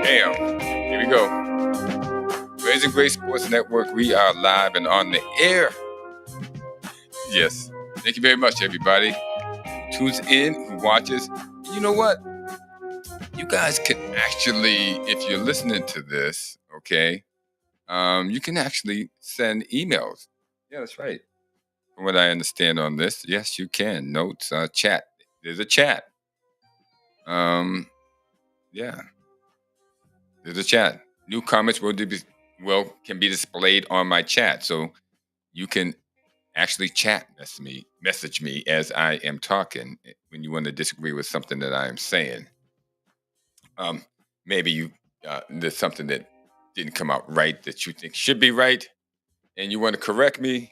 Bam. Here we go. Raising Grace Sports Network. We are live and on the air. Yes. Thank you very much, everybody who tunes in, who watches. You know what? You guys can actually, if you're listening to this, okay, you can actually send emails. Yeah, that's right. From what I understand on this, yes, you can. Notes, chat. There's a chat. Um, yeah, there's a chat. New comments can be displayed on my chat, so you can actually message me as I am talking when you want to disagree with something that I am saying. Um, maybe there's something that didn't come out right that you think should be right, and you want to correct me,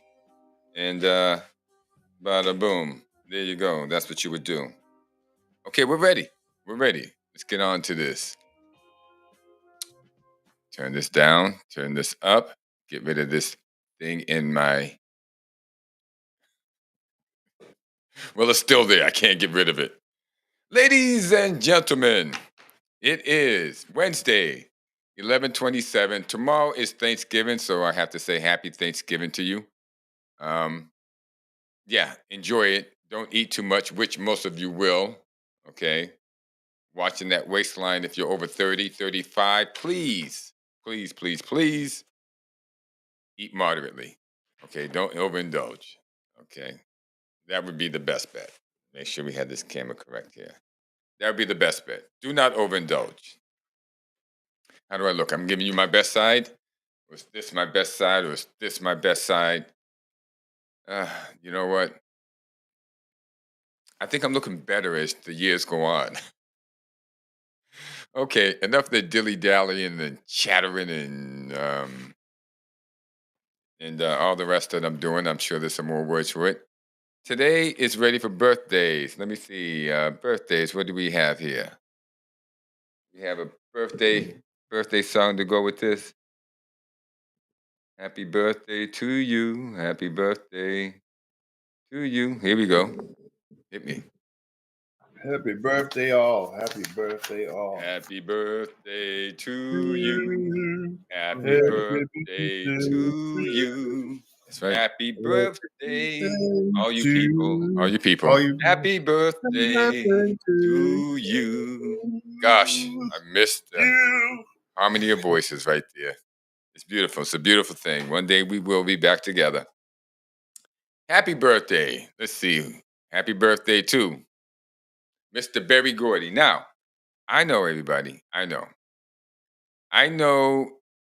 and bada boom, there you go. That's what you would do. Okay, we're ready. We're ready. Let's get on to this. Turn this down. Turn this up. Get rid of this thing in my. Well, it's still there. I can't get rid of it. Ladies and gentlemen, it is Wednesday, 11/27. Tomorrow is Thanksgiving, so I have to say happy Thanksgiving to you. Um, yeah, enjoy it. Don't eat too much, which most of you will. Okay. Watching that waistline if you're over 30, 35, please, please, please, please eat moderately. Okay. Don't overindulge. Okay. That would be the best bet. Make sure we have this camera correct here. That would be the best bet. Do not overindulge. How do I look? I'm giving you my best side. Was this my best side or is this my best side? You know what? I think I'm looking better as the years go on. Okay, enough of the dilly dallying and chattering and all the rest that I'm doing. I'm sure there's some more words for it. Today is ready for birthdays. Let me see. Birthdays. What do we have here? We have a birthday song to go with this. Happy birthday to you. Happy birthday to you. Here we go. Hit me. Happy birthday, all. Happy birthday, all. Happy birthday to you. you. Happy Happy birthday birthday to you. That's right. Happy birthday, all you people. All to you people. all you. Happy Happy birthday birthday to you. Gosh, I missed the you. harmony of voices right there. It's beautiful. It's a beautiful thing. One day we will be back together. Happy birthday. Let's see. Happy birthday to Mr. Berry Gordy. Now, I know everybody. I know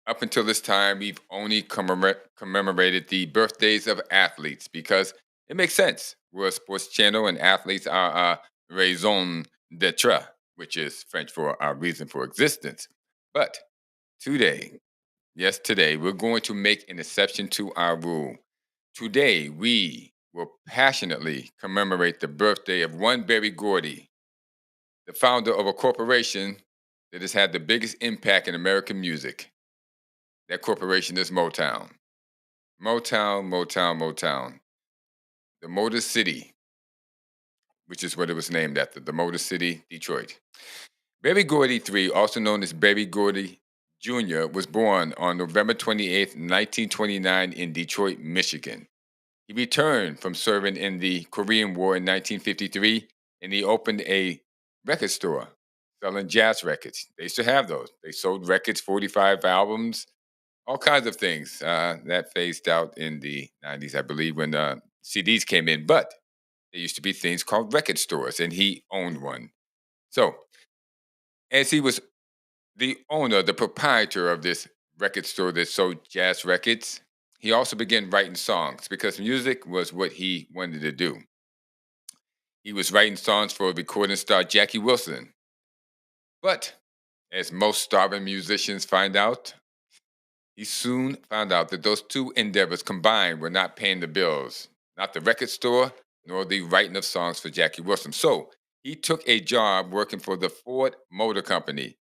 up until this time, we've only commemorated the birthdays of athletes because it makes sense. We're a sports channel and athletes are our raison d'etre, which is French for our reason for existence. But today, yes, today, we're going to make an exception to our rule. Today, we will passionately commemorate the birthday of one Berry Gordy, the founder of a corporation that has had the biggest impact in American music. That corporation is Motown. Motown, Motown, Motown. The Motor City, which is what it was named after, the Motor City, Detroit. Berry Gordy III, also known as Berry Gordy Jr., was born on November 28, 1929, in Detroit, Michigan. He returned from serving in the Korean War in 1953, and he opened a record store selling jazz records. They used to have those. They sold records, 45 albums, all kinds of things. That phased out in the 90s, I believe, when CDs came in. But there used to be things called record stores, and he owned one. So, as he was the owner, the proprietor of this record store that sold jazz records, he also began writing songs because music was what he wanted to do. He was writing songs for recording star Jackie Wilson. But as most starving musicians find out, he soon found out that those two endeavors combined were not paying the bills, not the record store, nor the writing of songs for Jackie Wilson. So he took a job working for the Ford Motor Company.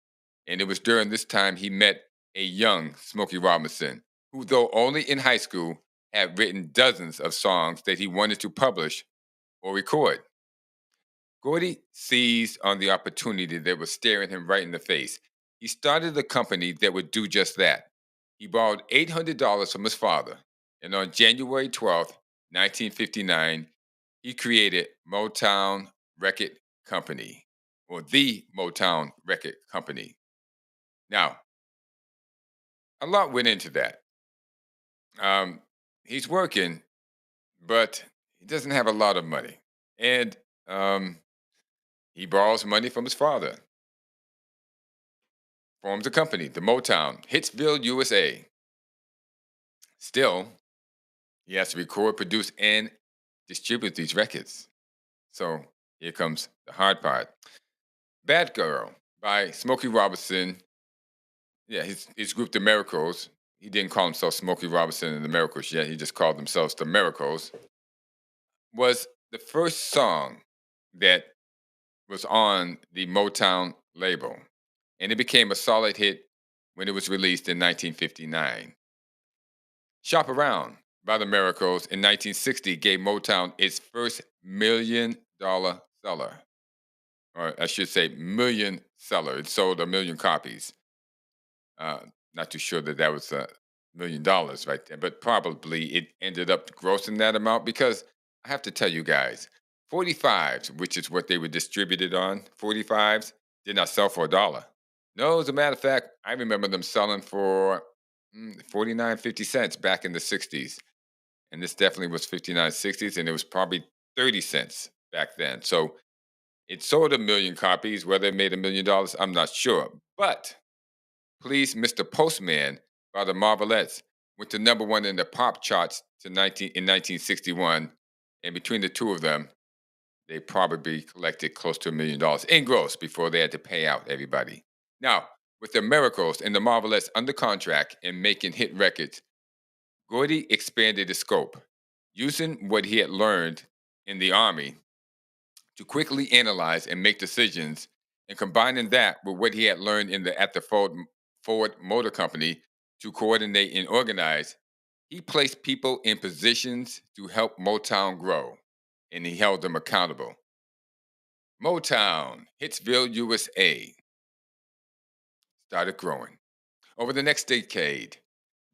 And it was during this time he met a young Smokey Robinson, who, though only in high school, had written dozens of songs that he wanted to publish or record. Gordy seized on the opportunity that was staring him right in the face. he started a company that would do just that. He borrowed $800 from his father, and on January 12th, 1959, he created Motown Record Company, or the Motown Record Company. Now, a lot went into that. Um, he's working, but he doesn't have a lot of money. And um, he borrows money from his father, forms a company, the Motown, Hitsville, USA. Still, he has to record, produce, and distribute these records. So here comes the hard part. Bad Girl by Smokey Robinson. Yeah, his group, The Miracles. He didn't call himself Smokey Robinson and the Miracles yet. He just called themselves The Miracles. Was the first song that was on the Motown label. And it became a solid hit when it was released in 1959. Shop Around by the Miracles in 1960 gave Motown its first $1 million seller, or I should say, million seller. It sold 1 million copies. Uh, Not too sure that that was $1 million right there, but probably it ended up grossing that amount because I have to tell you guys, 45s, which is what they were distributed on, 45s did not sell for $1. No, as a matter of fact, I remember them selling for 49, 50 cents back in the 60s. And this definitely was 59, 60s, and it was probably 30 cents back then. So it sold 1 million copies. Whether it made $1 million, I'm not sure. But Please, Mr. Postman by the Marvelettes went to number one in the pop charts in 1961. And between the two of them, they probably collected close to $1 million in gross before they had to pay out everybody. Now, with the Miracles and the Marvelettes under contract and making hit records, Gordy expanded his scope, using what he had learned in the Army to quickly analyze and make decisions, and combining that with what he had learned at the Ford Motor Company to coordinate and organize, he placed people in positions to help Motown grow, and he held them accountable. Motown, Hitsville, USA, started growing. Over the next decade,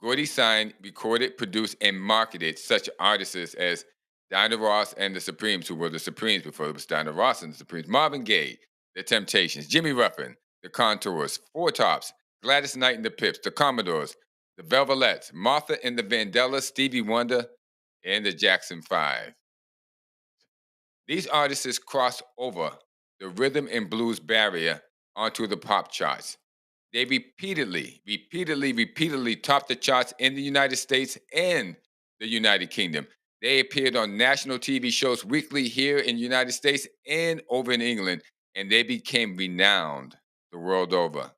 Gordy signed, recorded, produced, and marketed such artists as Dinah Ross and the Supremes, who were the Supremes before it was Dinah Ross and the Supremes, Marvin Gaye, The Temptations, Jimmy Ruffin, The Contours, Four Tops, Gladys Knight and the Pips, The Commodores, The Velvelettes, Martha and the Vandellas, Stevie Wonder, and the Jackson Five. These artists crossed over the rhythm and blues barrier onto the pop charts. They repeatedly topped the charts in the United States and the United Kingdom. They appeared on national TV shows weekly here in the United States and over in England, and they became renowned the world over,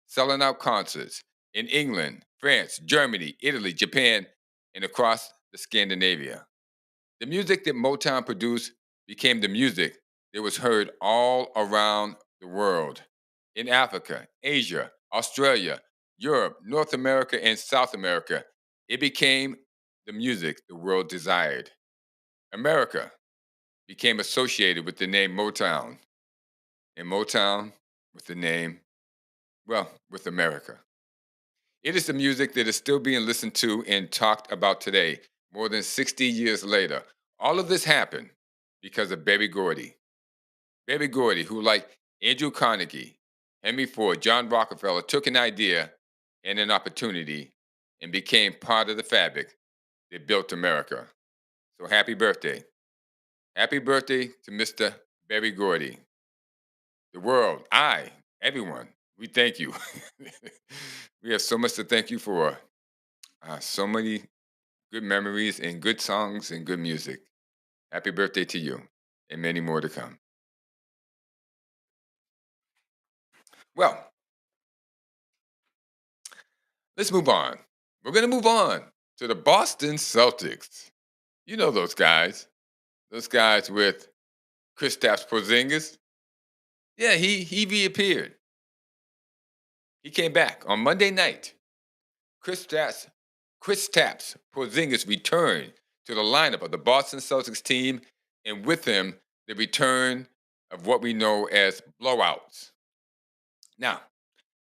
selling out concerts in England, France, Germany, Italy, Japan, and across the Scandinavia. The music that Motown produced became the music that was heard all around the world, in Africa, Asia, Australia, Europe, North America, and South America. It became the music the world desired. America became associated with the name Motown, and Motown with the name, well, with America. It is the music that is still being listened to and talked about today, more than 60 years later. All of this happened because of Berry Gordy. Berry Gordy, who, like Andrew Carnegie, Henry Ford, John Rockefeller, took an idea and an opportunity and became part of the fabric that built America. So happy birthday. Happy birthday to Mr. Berry Gordy. The world, everyone, we thank you. We have so much to thank you for. So many good memories and good songs and good music. Happy birthday to you, and many more to come. Well, let's move on. We're going to move on to the Boston Celtics. You know those guys with Kristaps Porzingis. Yeah, he reappeared. He came back on Monday night. Kristaps Porzingis returned to the lineup of the Boston Celtics team, and with him, the return of what we know as blowouts. Now,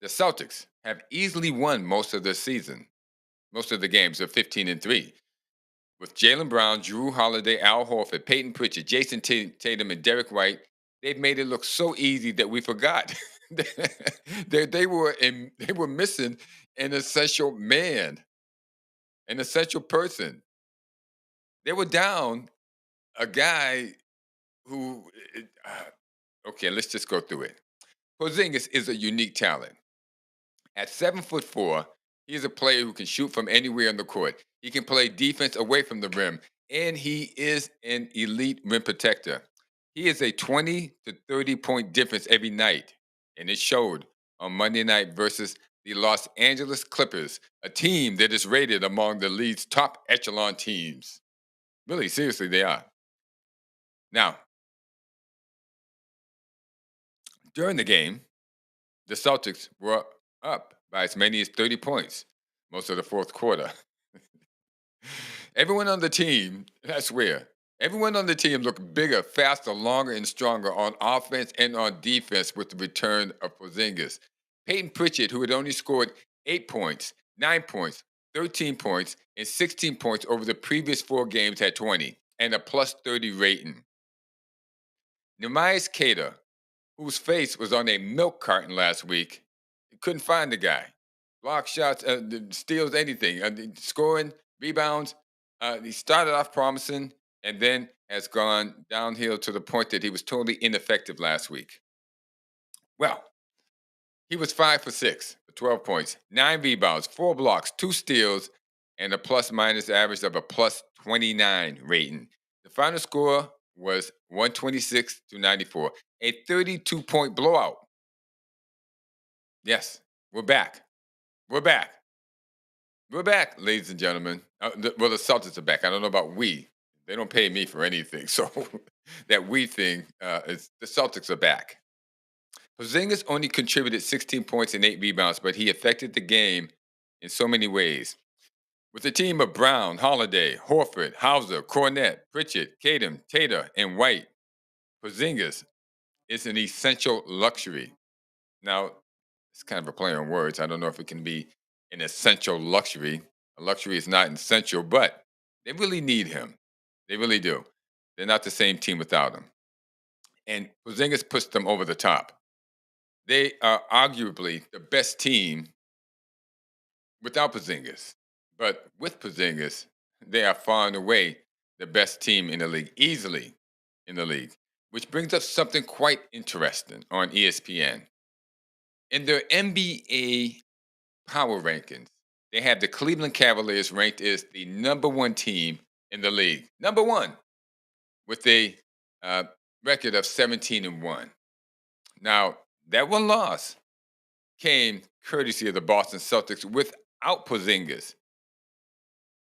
The Celtics have easily won most of the season, most of the games are 15-3. With Jalen Brown, Drew Holiday, Al Horford, Peyton Pritchard, Jason Tatum, and Derek White, they've made it look so easy that we forgot. They were missing an essential man, an essential person. They were down a guy who. Okay, let's just go through it. Porzingis is a unique talent. At 7'4", he is a player who can shoot from anywhere on the court. He can play defense away from the rim, and he is an elite rim protector. He is a 20 to 30 point difference every night, and it showed on Monday night versus the Los Angeles Clippers, a team that is rated among the league's top echelon teams. Really, seriously, they are. Now, during the game, the Celtics were up by as many as 30 points most of the fourth quarter. Everyone on the team, I swear, everyone on the team looked bigger, faster, longer, and stronger on offense and on defense with the return of Porzingis. Peyton Pritchard, who had only scored 8 points, 9 points, 13 points, and 16 points over the previous 4 games, had 20 and a plus 30 rating. Nehemiah Cater, whose face was on a milk carton last week, couldn't find the guy. Block shots, steals, anything, scoring, rebounds. He started off promising and then has gone downhill to the point that he was totally ineffective last week. Well, he was 5 for 6 for 12 points, 9 rebounds, 4 blocks, 2 steals, and a plus minus average of a plus 29 rating. The final score was 126-94, a 32-point blowout. Yes, we're back. We're back. We're back, ladies and gentlemen. Well, the Celtics are back. I don't know about we. They don't pay me for anything. So that we thing is the Celtics are back. Porzingis only contributed 16 points and 8 rebounds, but he affected the game in so many ways. With a team of Brown, Holiday, Horford, Hauser, Cornett, Pritchard, Tatum, and White, Porzingis is an essential luxury. Now, it's kind of a play on words. I don't know if it can be an essential luxury. A luxury is not essential, but they really need him. They really do. They're not the same team without him. And Porzingis puts them over the top. They are arguably the best team without Porzingis. But with Porzingis, they are far and away the best team in the league, easily in the league. Which brings up something quite interesting on ESPN. In their NBA power rankings, they have the Cleveland Cavaliers ranked as the #1 team in the league. #1 with a uh, record of 17-1. Now, that one loss came courtesy of the Boston Celtics without Porzingis.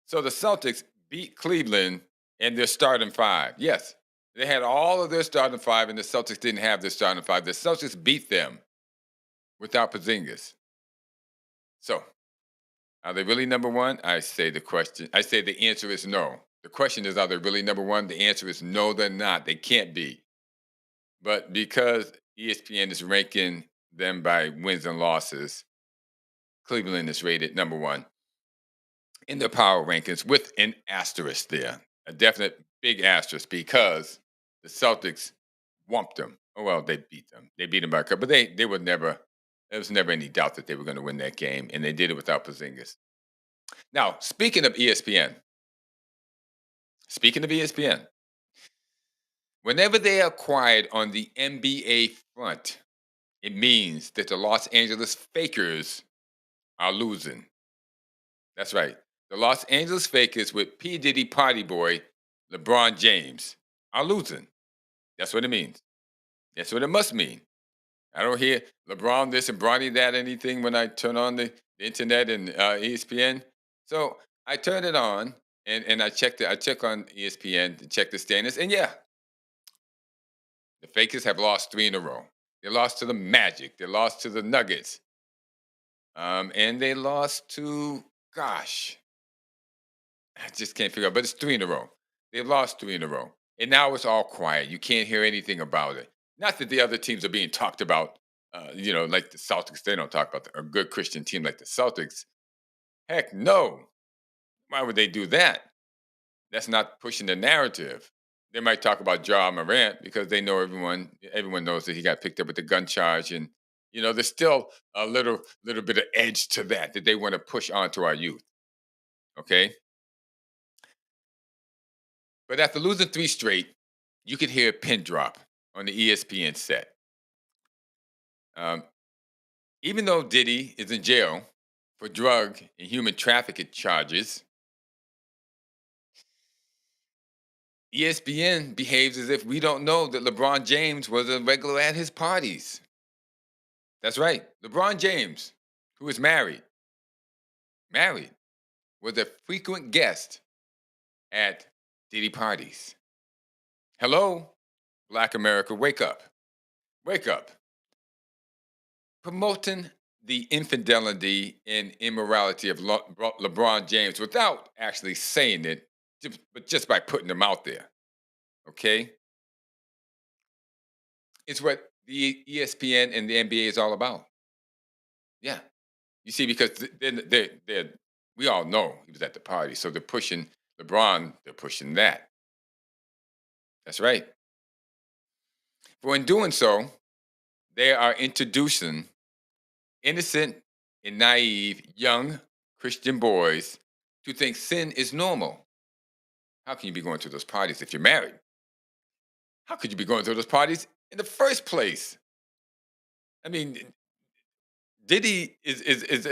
So the Celtics beat Cleveland and their starting five. Yes, they had all of their starting five, and the Celtics didn't have their starting five. The Celtics beat them without Porzingis. So, are they really #1? I say the answer is no. The question is, are they really #1? The answer is no, they're not. They can't be. But because ESPN is ranking them by wins and losses, Cleveland is rated #1 in the power rankings with an asterisk there, a definite big asterisk because the Celtics whumped them. Oh well, they beat them. They beat them by a couple, but they would never. There was never any doubt that they were going to win that game, and they did it without Porzingis. Now, speaking of ESPN, whenever they are quiet on the NBA front, it means that the Los Angeles Fakers are losing. That's right. The Los Angeles Fakers with P. Diddy Party Boy, LeBron James, are losing. That's what it means. That's what it must mean. I don't hear LeBron this and Bronny that anything when I turn on the internet and ESPN. So I turn it on and I check on ESPN to check the standings. And yeah, the Fakers have lost 3 in a row. They lost to the Magic. They lost to the Nuggets. And they lost to, gosh, I just can't figure out, but it's 3 in a row. They've lost 3 in a row. And now it's all quiet. You can't hear anything about it. Not that the other teams are being talked about like the Celtics, they don't talk about a good Christian team like the Celtics. Heck no. Why would they do that? That's not pushing the narrative. They might talk about Ja Morant because they know everyone knows that he got picked up with the gun charge, and there's still a little bit of edge to that they want to push onto our youth. Okay, but after losing three straight, you could hear a pin drop on the ESPN set. Um, Even though Diddy is in jail for drug and human trafficking charges, ESPN behaves as if we don't know that LeBron James was a regular at his parties. That's right. LeBron James, who is married, was a frequent guest at Diddy parties. Hello, Black America, wake up. Wake up. Promoting the infidelity and immorality of LeBron James without actually saying it, but just by putting them out there. Okay? It's what the ESPN and the NBA is all about. Yeah. You see, because we all know he was at the party. So they're pushing LeBron, they're pushing that. That's right. For in doing so, they are introducing innocent and naive young Christian boys to think sin is normal. How can you be going to those parties if you're married? How could you be going to those parties in the first place? I mean, Diddy is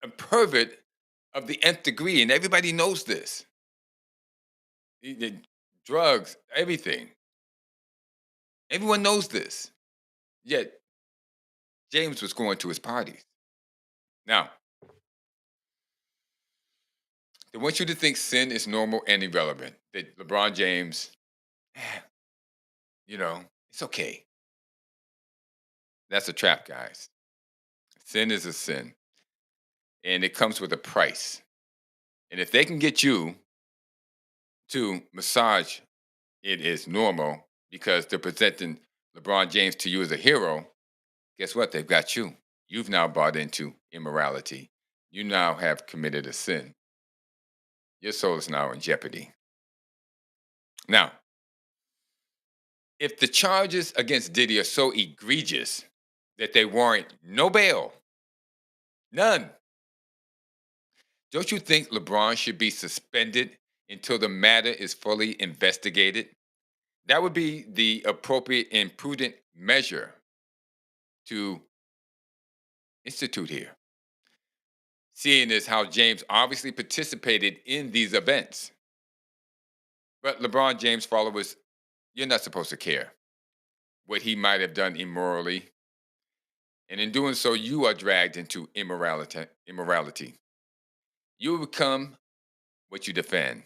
a pervert of the nth degree, and everybody knows this. He did drugs, everything. Everyone knows this. Yet James was going to his parties. Now, they want you to think sin is normal and irrelevant. That LeBron James, eh, it's okay. That's a trap, guys. Sin is a sin, and it comes with a price. And if they can get you to massage it as normal because they're presenting LeBron James to you as a hero, guess what? They've got you. You've now bought into immorality. You now have committed a sin. Your soul is now in jeopardy. Now, if the charges against Diddy are so egregious that they warrant no bail, none, don't you think LeBron should be suspended until the matter is fully investigated? That would be the appropriate and prudent measure to institute here, seeing as how James obviously participated in these events. But LeBron James followers, you're not supposed to care what he might have done immorally. And in doing so, you are dragged into immorality. You will become what you defend.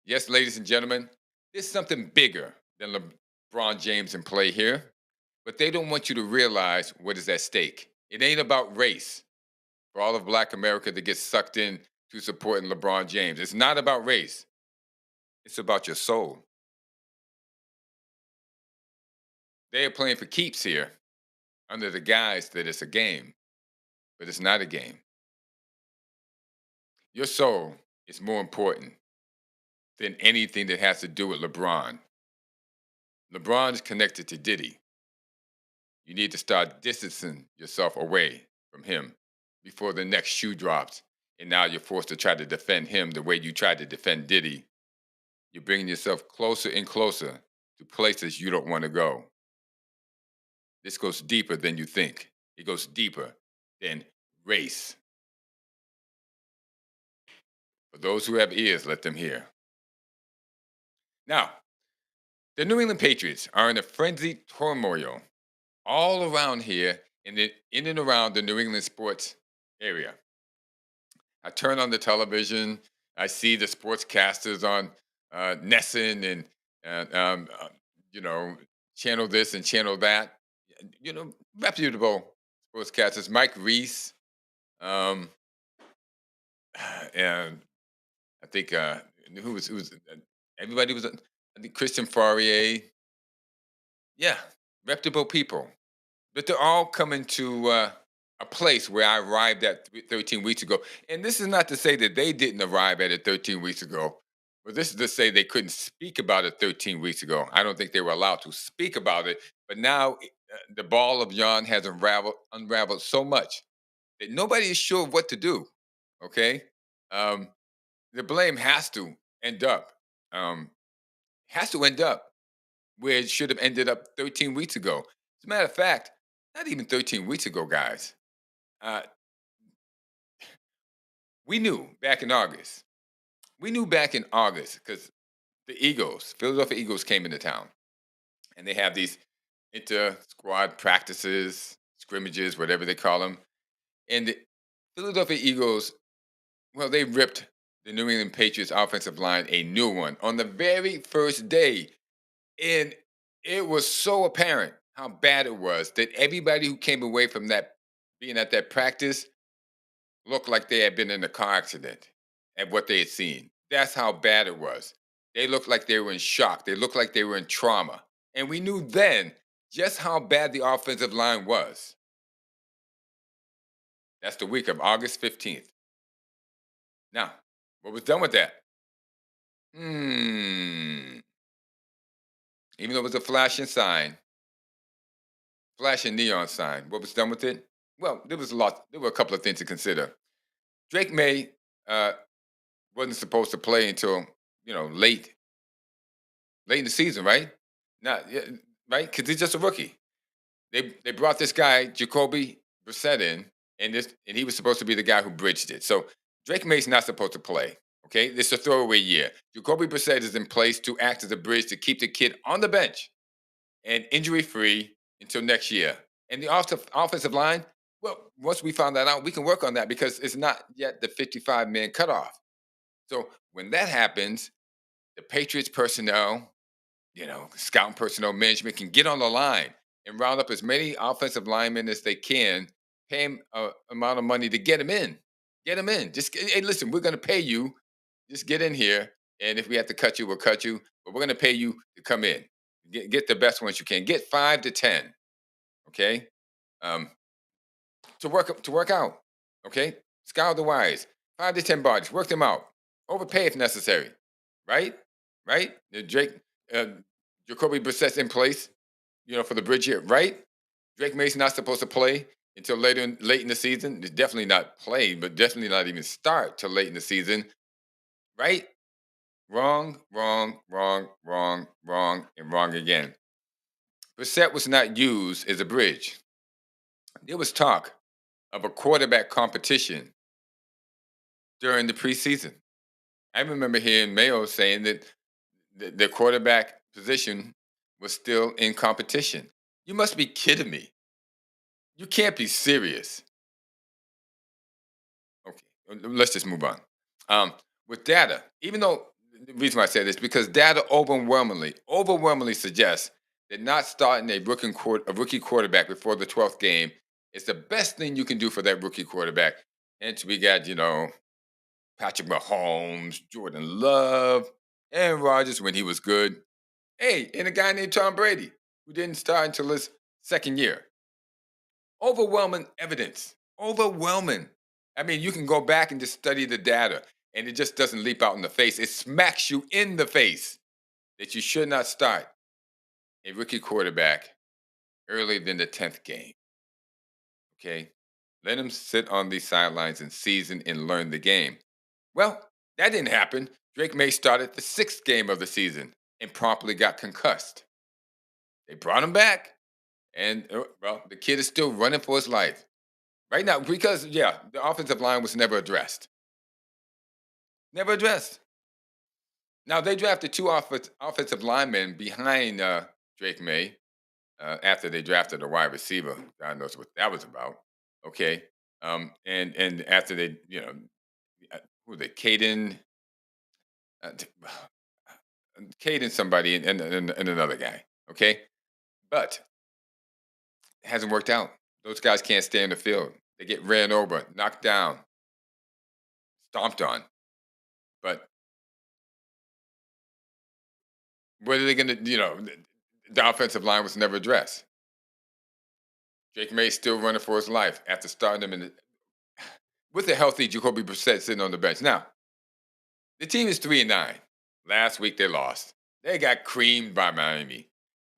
Yes, ladies and gentlemen, there's something bigger than LeBron James in play here, but they don't want you to realize what is at stake. It ain't about race for all of Black America that gets sucked in to supporting LeBron James. It's not about race. It's about your soul. They are playing for keeps here under the guise that it's a game, but it's not a game. Your soul is more important than anything that has to do with LeBron. LeBron is connected to Diddy. You need to start distancing yourself away from him before the next shoe drops. And now you're forced to try to defend him the way you tried to defend Diddy. You're bringing yourself closer and closer to places you don't want to go. This goes deeper than you think. It goes deeper than race. For those who have ears, let them hear. Now, the New England Patriots are in a frenzied turmoil all around here in and around the New England sports area. I turn on the television, I see the sportscasters on Nesson and uh, you know channel this and channel that. Reputable sportscasters. Mike Reese, um, and I think who was everybody was. I think Christian Faurier. Yeah, reputable people. But they're all coming to a place where I arrived at 13 weeks ago. And this is not to say that they didn't arrive at it 13 weeks ago, but this is to say they couldn't speak about it 13 weeks ago. I don't think they were allowed to speak about it. But now the ball of yarn has unraveled so much that nobody is sure what to do. Okay. Um, the blame um, has to end up where it should have ended up 13 weeks ago. As a matter of fact, not even 13 weeks ago, guys. Uh, we knew back in August. We knew back in August because the Eagles, Philadelphia Eagles, came into town and they have these inter squad practices, scrimmages, whatever they call them. And the Philadelphia Eagles, well, they ripped the New England Patriots offensive line a new one on the very first day. And it was so apparent how bad it was that everybody who came away from that being at that practice looked like they had been in a car accident at what they had seen. That's how bad it was. They looked like they were in shock. They looked like they were in trauma. And we knew then just how bad the offensive line was. That's the week of August 15th. Now, what was done with that? Hmm. Even though it was a flashing neon sign, what was done with it? Well, there were a couple of things to consider. Drake May uh, wasn't supposed to play until late in the season, right? Not yeah, right because he's just a rookie. They brought this guy Jacoby Brissett in, and he was supposed to be the guy who bridged it. So Drake May's not supposed to play. Okay, this is a throwaway year. Jacoby Brissett is in place to act as a bridge to keep the kid on the bench and injury free until next year. And the offensive line, well, once we found that out, we can work on that because it's not yet the 55-man cutoff. So when that happens, the Patriots personnel, scout personnel management can get on the line and round up as many offensive linemen as they can, pay them a amount of money to get them in. Get them in. Just hey, listen, we're going to pay you. Just get in here, and if we have to cut you, we'll cut you. But we're going to pay you to come in. Get the best ones you can. Get 5 to 10. Okay, um, to work out. Okay, scour the wires. 5 to 10 bodies. Work them out. Overpay if necessary. Right, right. Drake, uh, Jacoby Brissett's in place. For the bridge here, right? Drake May's not supposed to play until late in the season. He's definitely not playing, but definitely not even start till late in the season, right? Wrong, wrong, wrong, wrong, wrong, and wrong again. Brissett was not used as a bridge. There was talk of a quarterback competition during the preseason. I remember hearing Mayo saying that the quarterback position was still in competition. You must be kidding me. You can't be serious. Okay, let's just move on. Um, with data, even though the reason why I say this because data overwhelmingly suggests that not starting a rookie quarterback before the 12th game is the best thing you can do for that rookie quarterback. And we got Patrick Mahomes, Jordan Love, Aaron Rodgers when he was good. Hey, and a guy named Tom Brady who didn't start until his second year. Overwhelming evidence. Overwhelming. I mean, you can go back and just study the data, and it just doesn't leap out in the face. It smacks you in the face that you should not start a rookie quarterback earlier than the 10th game. Okay? Let him sit on the sidelines and season and learn the game. Well, that didn't happen. Drake May started the 6th game of the season and promptly got concussed. They brought him back, and well, the kid is still running for his life. Right now, because yeah, the offensive line was never addressed. Never addressed. Now they drafted two offensive linemen behind Drake May after they drafted a wide receiver. God knows what that was about. Okay, and after they, who they, uh, t- Caden somebody and another guy. Okay, but it hasn't worked out. Those guys can't stay in the field. They get ran over, knocked down, stomped on. But what are they going to, the offensive line was never addressed. Drake May still running for his life after starting him with a healthy Jacoby Brissett sitting on the bench. Now, the team is 3-9. Last week they lost. They got creamed by Miami.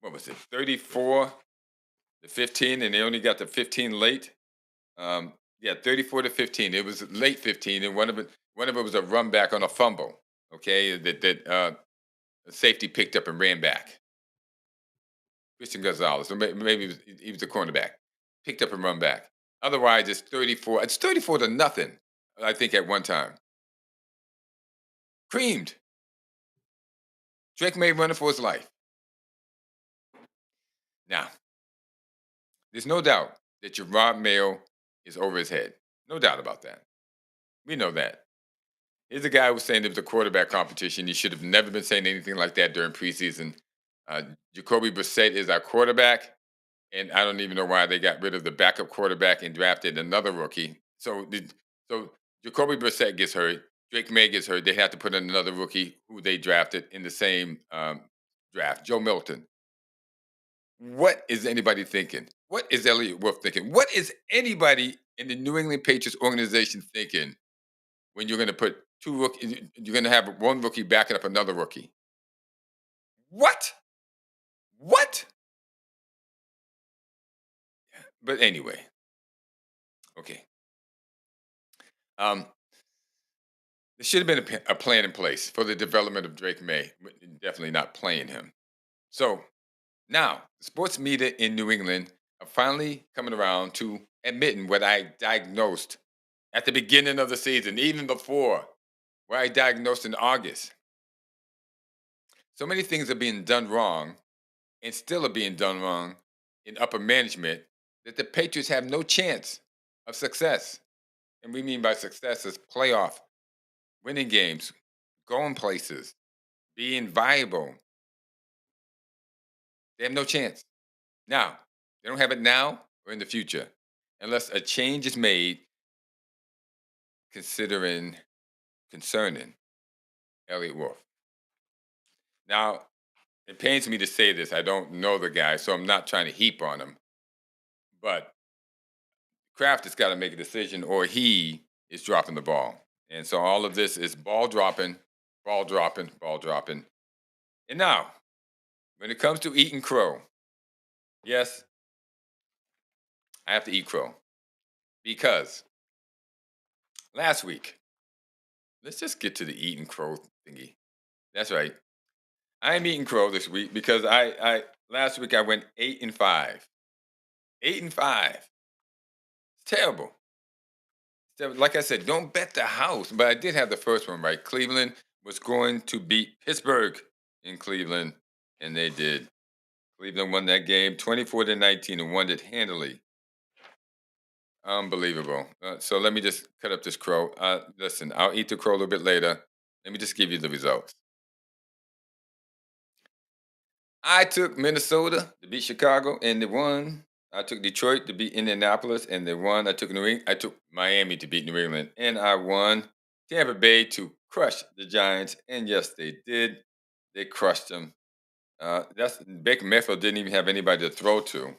What was it? 34-15, and they only got the 15 late. Yeah, 34-15. It was late 15, and one of it was a run back on a fumble. Okay, that the safety picked up and ran back. Christian Gonzalez, or maybe he was the cornerback, picked up and run back. Otherwise, it's 34. It's 34 to nothing. I think at one time, creamed. Drake May running for his life. Now, there's no doubt that your Rob Mayo is over his head. No doubt about that. We know that. Here's a guy who was saying it was a quarterback competition. He should have never been saying anything like that during preseason. Uh, Jacoby Brissett is our quarterback, and I don't even know why they got rid of the backup quarterback and drafted another rookie. So Jacoby Brissett gets hurt. Drake May gets hurt. They had to put in another rookie who they drafted in the same draft, Joe Milton. What is anybody thinking? What is Elliott Wolf thinking? What is anybody in the New England Patriots organization thinking when you're going to put two rookies? You're going to have one rookie backing up another rookie. What? What? But anyway, okay. Um, there should have been a plan in place for the development of Drake May. Definitely not playing him. So now, the sports media in New England are finally coming around to admitting what I diagnosed at the beginning of the season, even before, where I diagnosed in August. So many things are being done wrong and still are being done wrong in upper management that the Patriots have no chance of success. And we mean by success is playoff, winning games, going places, being viable. They have no chance. Now, they don't have it now or in the future unless a change is made considering concerning Elliot Wolf. Now, it pains me to say this. I don't know the guy, so I'm not trying to heap on him. But Kraft has got to make a decision or he is dropping the ball. And so all of this is ball dropping, ball dropping, ball dropping. And now, when it comes to eating crow, yes, I have to eat crow because last week, let's just get to the eating crow thingy. That's right. I'm eating crow this week because I last week I went 8-5. 8-5. It's terrible. So, like I said, don't bet the house. But I did have the first one right. Cleveland was going to beat Pittsburgh in Cleveland, and they did. Cleveland won that game 24-19 and won it handily. Unbelievable. So let me just cut up this crow. Listen, I'll eat the crow a little bit later. Let me just give you the results. I took Minnesota to beat Chicago, and they won. I took Detroit to beat Indianapolis, and they won. I took Miami to beat New England, and I won. Tampa Bay to crush the Giants, and yes, they did. They crushed them. That's Baker Mayfield didn't even have anybody to throw to,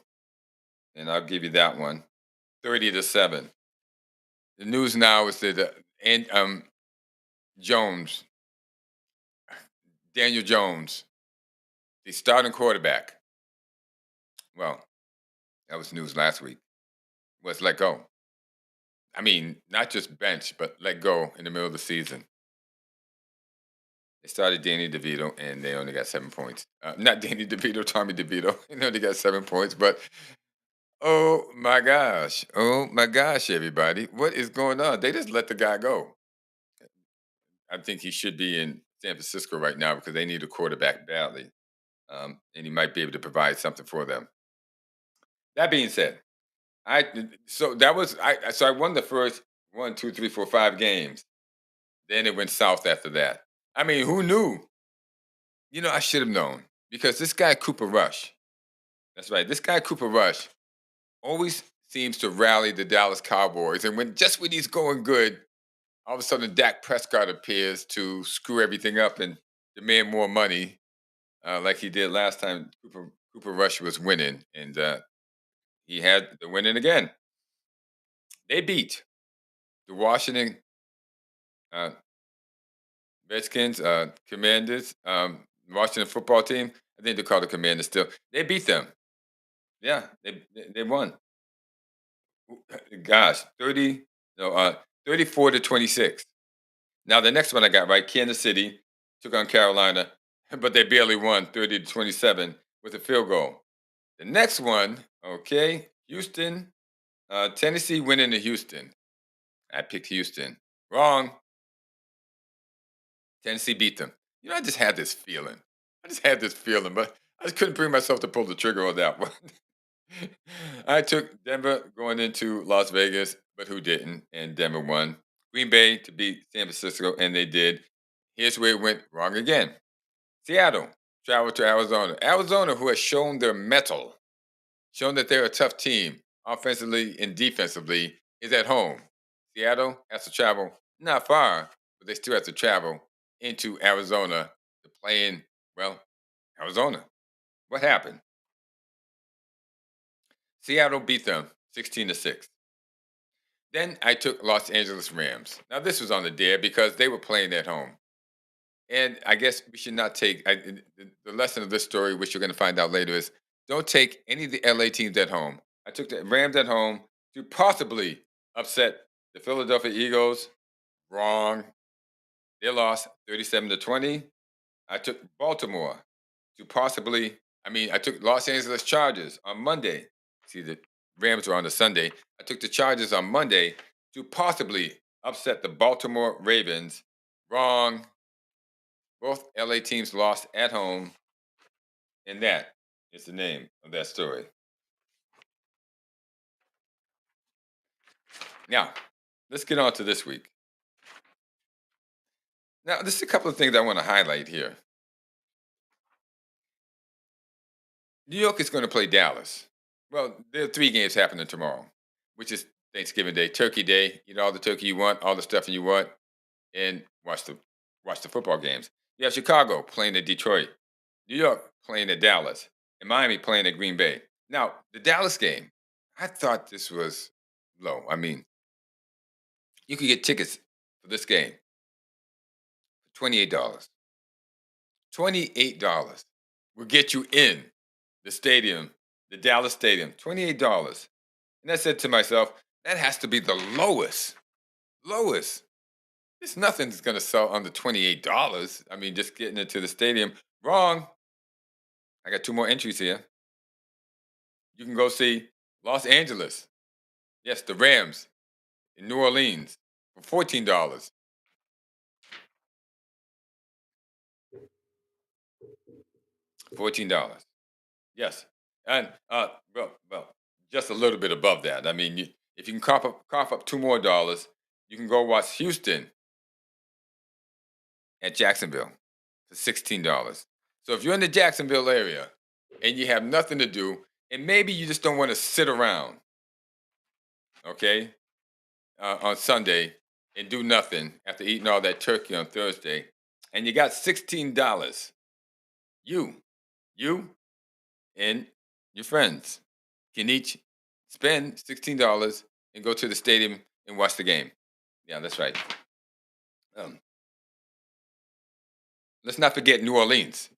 and I'll give you that one. 30-7. The news now is that and Jones, Daniel Jones, the starting quarterback. Well, that was news last week. Was let go. I mean, not just bench, but let go in the middle of the season. They started Danny DeVito, and they only got 7 points. Not Danny DeVito, Tommy DeVito. They only got 7 points, but oh my gosh, everybody, what is going on? They just let the guy go. I think he should be in San Francisco right now because they need a quarterback badly, and he might be able to provide something for them. That being said, I so that was I won the first 1, 2, 3, 4, 5 games. Then it went south after that. I mean, who knew? I should have known because this guy Cooper Rush. That's right. This guy Cooper Rush always seems to rally the Dallas Cowboys, and when he's going good, all of a sudden Dak Prescott appears to screw everything up and demand more money, like he did last time Cooper Rush was winning, and he had the winning again. They beat the Washington uh, Redskins, Commanders, Washington football team. I think they call the Commanders still. They beat them. Yeah, they won. Gosh, 30, no, 34-26. Now the next one I got right, Kansas City took on Carolina, but they barely won 30-27 with a field goal. The next one, okay, Houston, Tennessee winning to Houston. I picked Houston. Wrong. Tennessee beat them. I just had this feeling. I just had this feeling, but I just couldn't bring myself to pull the trigger on that one. I took Denver going into Las Vegas, but who didn't? And Denver won. Green Bay to beat San Francisco, and they did. Here's where it went wrong again. Seattle traveled to Arizona. Arizona, who has shown their mettle, shown that they're a tough team offensively and defensively, is at home. Seattle has to travel not far, but they still have to travel into Arizona to play in, well, Arizona. What happened? Seattle beat them 16-6. Then I took Los Angeles Rams. Now this was on the dare because they were playing at home. And I guess we should not take the lesson of this story, which you're going to find out later, is don't take any of the LA teams at home. I took the Rams at home to possibly upset the Philadelphia Eagles. Wrong. They lost 37-20. I took Baltimore to possibly, I took Los Angeles Chargers on Monday. See, the Rams were on the Sunday. I took the Chargers on Monday to possibly upset the Baltimore Ravens. Wrong. Both LA teams lost at home, and that is the name of that story. Now, let's get on to this week. Now, there's a couple of things I want to highlight here. New York is going to play Dallas. Well, there are 3 games happening tomorrow, which is Thanksgiving Day, Turkey Day. Eat all the turkey you want, all the stuffing you want, and watch the football games. You have Chicago playing at Detroit, New York playing at Dallas, and Miami playing at Green Bay. Now, the Dallas game, I thought this was low. You could get tickets for this game for $28. $28 will get you in the stadium, the Dallas Stadium. $28. And I said to myself, that has to be the lowest. Lowest. There's nothing that's going to sell under $28. Just getting into the stadium. Wrong. I got 2 more entries here. You can go see Los Angeles. Yes, the Rams in New Orleans for $14. $14. Yes, and just a little bit above that. If you can cough up $2 more, you can go watch Houston at Jacksonville for $16. So if you're in the Jacksonville area and you have nothing to do, and maybe you just don't want to sit around, okay, on Sunday and do nothing after eating all that turkey on Thursday, and you got $16, you, you and your friends can each spend $16 and go to the stadium and watch the game. Yeah, that's right. Um, let's not forget New Orleans.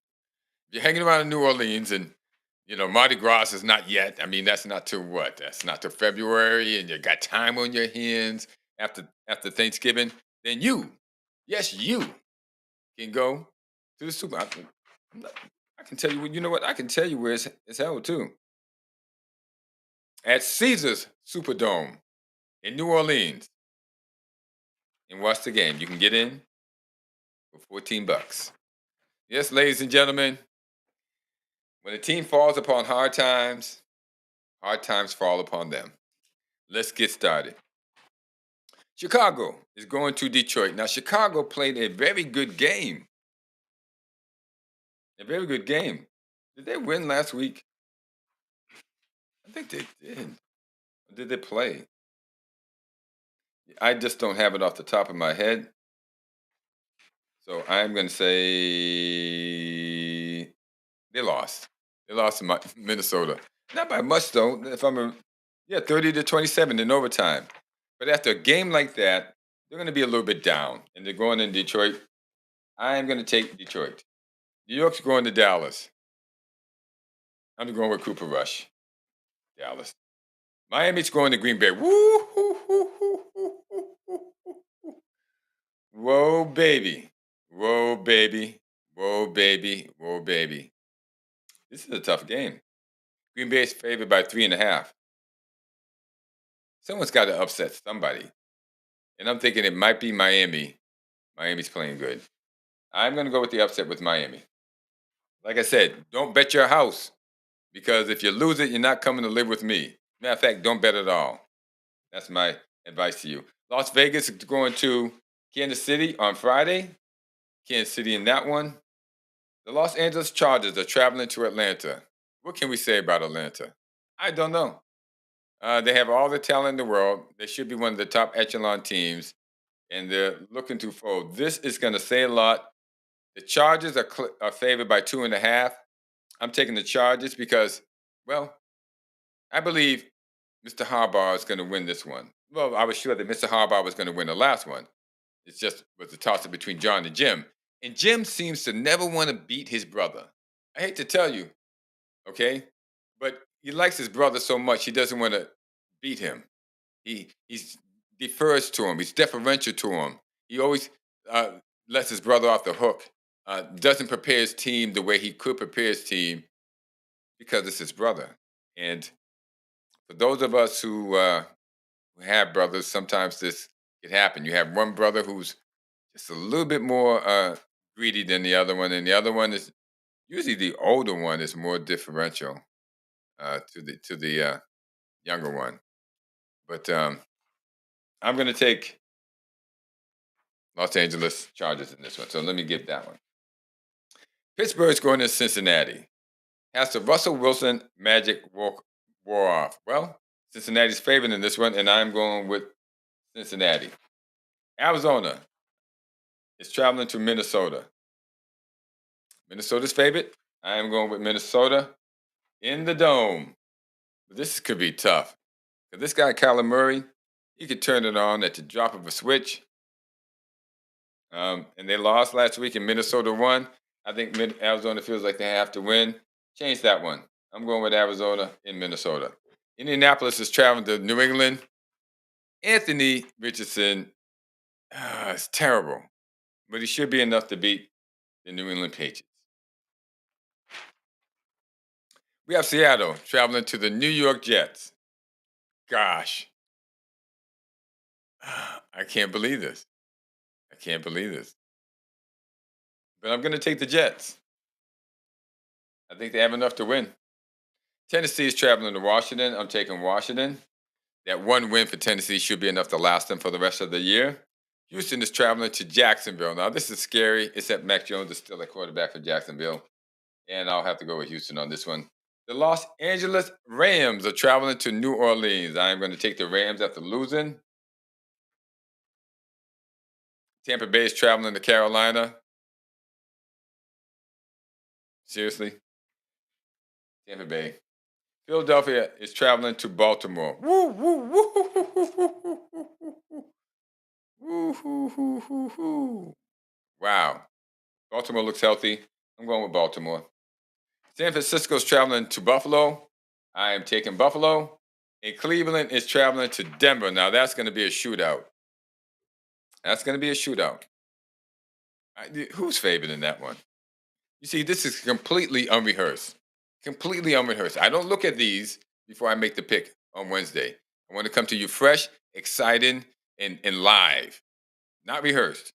If you're hanging around in New Orleans and Mardi Gras is not yet. That's not till what? That's not till February, and you got time on your hands after Thanksgiving. Then you, yes, you can go to the super. I can tell you. You know what? I can tell you where it's held too. At Caesars Superdome in New Orleans and watch the game. You can get in for $14. Yes, ladies and gentlemen, when a team falls upon hard times fall upon them. Let's get started. Chicago is going to Detroit. Now, Chicago played a very good game. A very good game. Did they win last week? I think they did. Or did they play? I just don't have it off the top of my head. So I'm going to say they lost. They lost to Minnesota. Not by much, though. If I'm Yeah, 30-27 in overtime. But after a game like that, they're going to be a little bit down, and they're going in Detroit. I am going to take Detroit. New York's going to Dallas. I'm going with Cooper Rush. Dallas. Miami's going to Green Bay. Woo, hoo, hoo, hoo, hoo, hoo, hoo, hoo. Whoa, baby. Whoa, baby. Whoa, baby. Whoa, baby. This is a tough game. Green Bay is favored by 3.5. Someone's got to upset somebody. And I'm thinking it might be Miami. Miami's playing good. I'm going to go with the upset with Miami. Like I said, don't bet your house because if you lose it, you're not coming to live with me. Matter of fact, don't bet at all. That's my advice to you. Las Vegas is going to Kansas City on Friday. Kansas City in that one. The Los Angeles Chargers are traveling to Atlanta. What can we say about Atlanta? I don't know. They have all the talent in the world. They should be one of the top echelon teams, and they're looking to fold. This is going to say a lot. The Chargers are favored by 2.5. I'm taking the Chargers because, well, I believe Mr. Harbaugh is going to win this one. Well, I was sure that Mr. Harbaugh was going to win the last one. It's just was a toss up between John and Jim. And Jim seems to never want to beat his brother. I hate to tell you, okay? But he likes his brother so much he doesn't want to beat him. He's defers to him. He's deferential to him. He always uh, lets his brother off the hook. Doesn't prepare his team the way he could prepare his team because it's his brother. And for those of us who have brothers, sometimes this can happen. You have one brother who's just a little bit more greedy than the other one, and the other one is usually the older one is more differential to the younger one. But I'm going to take Los Angeles Chargers in this one. So let me get that one. Pittsburgh's going to Cincinnati. Has the Russell Wilson magic wore off? Well, Cincinnati's favored in this one, and I'm going with Cincinnati. Arizona is traveling to Minnesota. Minnesota's favorite. I am going with Minnesota in the dome. But this could be tough. Because this guy, Kyler Murray, he could turn it on at the drop of a switch. And they lost last week and Minnesota won. I think Arizona feels like they have to win. Change that one. I'm going with Arizona in Minnesota. Indianapolis is traveling to New England. Anthony Richardson is terrible, but he should be enough to beat the New England Patriots. We have Seattle traveling to the New York Jets. Gosh, I can't believe this. I can't believe this. But I'm going to take the Jets. I think they have enough to win. Tennessee is traveling to Washington. I'm taking Washington. That one win for Tennessee should be enough to last them for the rest of the year. Houston is traveling to Jacksonville. Now, this is scary, except Mac Jones is still a quarterback for Jacksonville. And I'll have to go with Houston on this one. The Los Angeles Rams are traveling to New Orleans. I am going to take the Rams after losing. Tampa Bay is traveling to Carolina. Seriously? Tampa Bay. Philadelphia is traveling to Baltimore. Woo, woo, woo, woo, woo, woo, woo, woo, woo, woo, woo, woo, woo. Wow. Baltimore looks healthy. I'm going with Baltimore. San Francisco is traveling to Buffalo. I am taking Buffalo. And Cleveland is traveling to Denver. Now, that's going to be a shootout. That's going to be a shootout. Who's favored in that one? You see, this is completely unrehearsed. Completely unrehearsed. I don't look at these before I make the pick on Wednesday. I want to come to you fresh, exciting, and live, not rehearsed.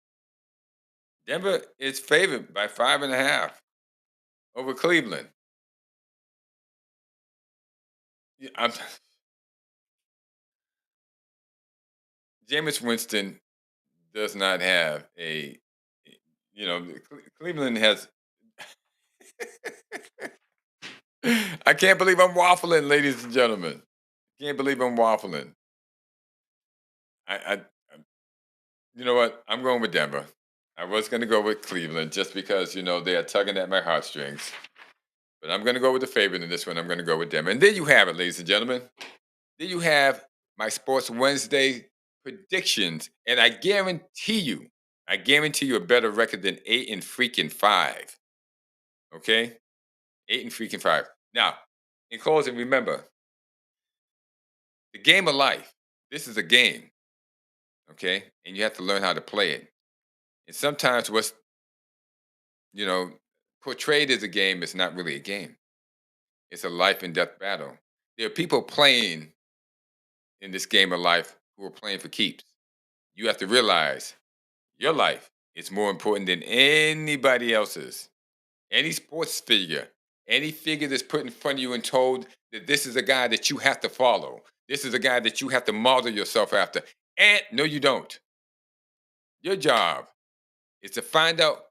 Denver is favored by 5.5 over Cleveland. Yeah, Jameis Winston does not have Cleveland has. I can't believe I'm waffling, ladies and gentlemen. Can't believe I'm waffling. I you know what? I'm going with Denver. I was going to go with Cleveland just because they are tugging at my heartstrings. But I'm going to go with the favorite in this one. I'm going to go with Denver. And there you have it, ladies and gentlemen. Then you have my Sports Wednesday predictions, and I guarantee you a better record than 8 and freaking 5. Okay, 8 and freaking 5. Now, in closing, remember the game of life. This is a game, okay, and you have to learn how to play it. And sometimes what's you know portrayed as a game is not really a game. It's a life and death battle. There are people playing in this game of life who are playing for keeps. You have to realize your life is more important than anybody else's. Any sports figure, any figure that's put in front of you and told that this is a guy that you have to follow. This is a guy that you have to model yourself after. And no, you don't. Your job is to find out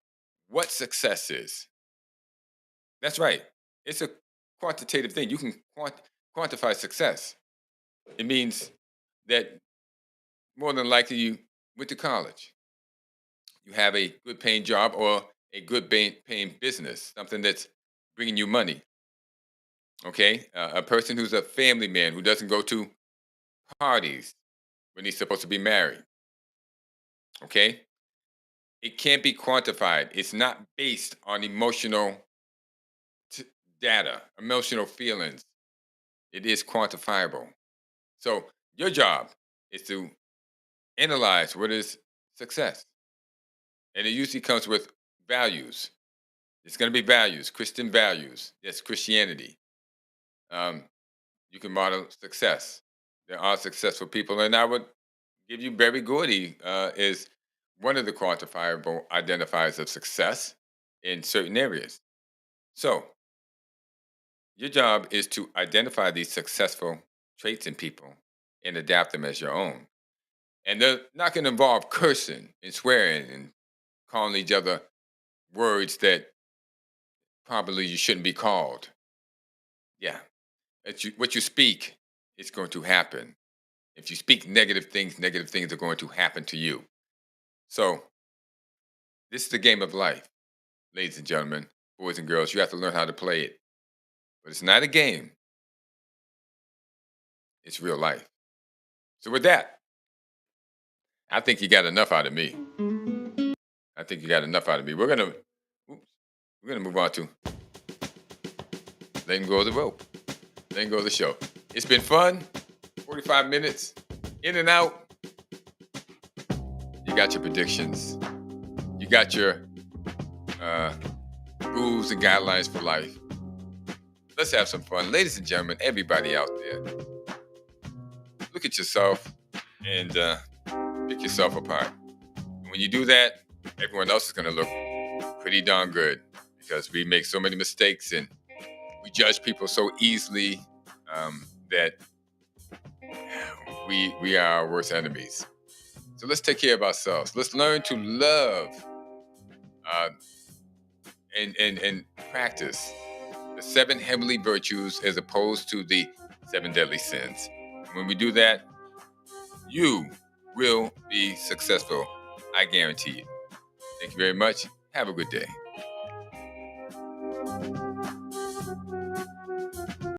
what success is. That's right. It's a quantitative thing. You can quantify success. It means that more than likely you went to college. You have a good paying job or a good paying business, something that's bringing you money. Okay. A person who's a family man who doesn't go to parties when he's supposed to be married. Okay. It can't be quantified. It's not based on emotional t- data, emotional feelings. It is quantifiable. So your job is to analyze what is success. And it usually comes with values. It's going to be values, Christian values. Yes, Christianity. Um, you can model success. There are successful people, and I would give you Berry Gordy is one of the quantifiable identifiers of success in certain areas. So your job is to identify these successful traits in people and adapt them as your own. And they're not going to involve cursing and swearing and calling each other words that probably you shouldn't be called. Yeah, what you speak is going to happen. If you speak negative things are going to happen to you. So this is the game of life, ladies and gentlemen, boys and girls. You have to learn how to play it. But it's not a game, it's real life. So with that, I think you got enough out of me. I think you got enough out of me. We're gonna move on to letting go of the rope, letting go of the show. It's been fun. 45 minutes in and out. You got your predictions. You got your uh, rules and guidelines for life. Let's have some fun. Ladies and gentlemen, everybody out there, look at yourself and pick yourself apart. And when you do that, everyone else is going to look pretty darn good because we make so many mistakes and we judge people so easily that we are our worst enemies. So let's take care of ourselves. Let's learn to love uh, and practice the 7 heavenly virtues as opposed to the 7 deadly sins. When we do that, you will be successful. I guarantee you. Thank you very much. Have a good day.